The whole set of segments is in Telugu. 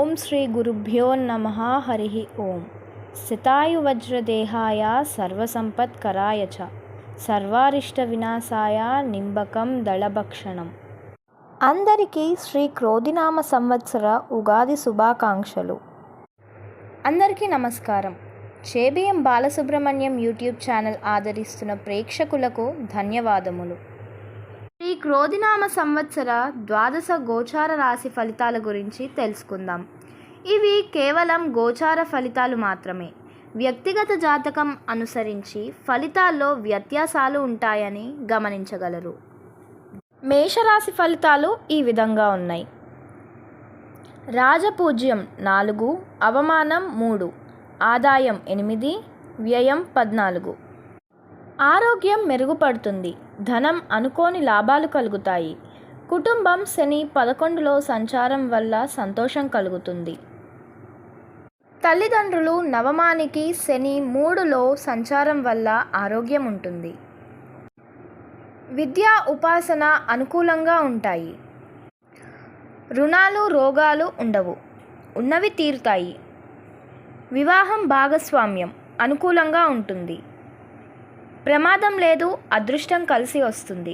ఓం శ్రీ గురుభ్యో నమః హరి ఓం. శతాయువజ్రదేహాయ సర్వసంపత్కరాయ చ సర్వారిష్ట వినాశాయ నింబకం దళభక్షణం. అందరికీ శ్రీ క్రోధినామ సంవత్సర ఉగాది శుభాకాంక్షలు. అందరికీ నమస్కారం. చేబిఎం బాలసుబ్రహ్మణ్యం యూట్యూబ్ ఛానల్ ఆదరిస్తున్న ప్రేక్షకులకు ధన్యవాదములు. శ్రీ క్రోధినామ సంవత్సర ద్వాదశ గోచార రాశి ఫలితాల గురించి తెలుసుకుందాం. ఇవి కేవలం గోచార ఫలితాలు మాత్రమే. వ్యక్తిగత జాతకం అనుసరించి ఫలితాల్లో వ్యత్యాసాలు ఉంటాయని గమనించగలరు. మేషరాశి ఫలితాలు ఈ విధంగా ఉన్నాయి. రాజపూజ్యం 4, అవమానం 3, ఆదాయం 8, వ్యయం 14. ఆరోగ్యం మెరుగుపడుతుంది. ధనం అనుకోని లాభాలు కలుగుతాయి. కుటుంబం శని 11లో సంచారం వల్ల సంతోషం కలుగుతుంది. తల్లిదండ్రులు నవమానికి శని 3లో సంచారం వల్ల ఆరోగ్యం ఉంటుంది. విద్యా ఉపాసన అనుకూలంగా ఉంటాయి. రుణాలు రోగాలు ఉండవు, ఉన్నవి తీరుతాయి. వివాహం భాగస్వామ్యం అనుకూలంగా ఉంటుంది. ప్రమాదం లేదు, అదృష్టం కలిసి వస్తుంది.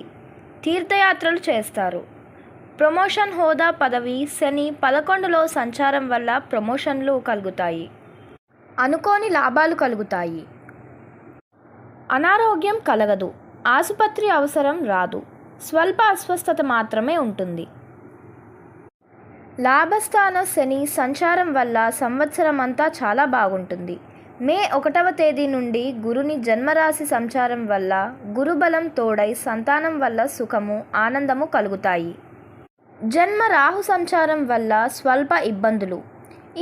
తీర్థయాత్రలు చేస్తారు. ప్రమోషన్ హోదా పదవి శని 11లో సంచారం వల్ల ప్రమోషన్లు కలుగుతాయి. అనుకోని లాభాలు కలుగుతాయి. అనారోగ్యం కలగదు. ఆసుపత్రి అవసరం రాదు. స్వల్ప అస్వస్థత మాత్రమే ఉంటుంది. లాభస్థాన శని సంచారం వల్ల సంవత్సరం అంతా చాలా బాగుంటుంది. మే 1వ తేదీ నుండి గురుని జన్మరాశి సంచారం వల్ల గురుబలం తోడై సంతానం వల్ల సుఖము ఆనందము కలుగుతాయి. జన్మ రాహు సంచారం వల్ల స్వల్ప ఇబ్బందులు.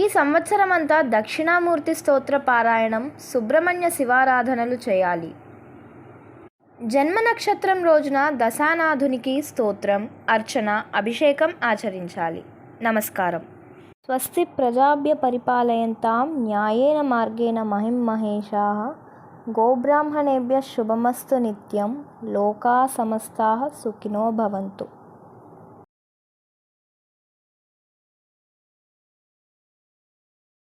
ఈ సంవత్సరం అంతా దక్షిణామూర్తి స్తోత్ర పారాయణం, సుబ్రహ్మణ్య శివారాధనలు చేయాలి. జన్మ నక్షత్రం రోజున దశానాథునికి స్తోత్రం, అర్చన, అభిషేకం ఆచరించాలి. నమస్కారం. స్వస్తి ప్రజాభ్య పరిపాలయంతాం న్యాయేన మార్గేణ మహిం మహేషాః. గోబ్రాహ్మణేభ్యః శుభమస్తు నిత్యం. లోకా సమస్తాః సుఖినో భవంతు.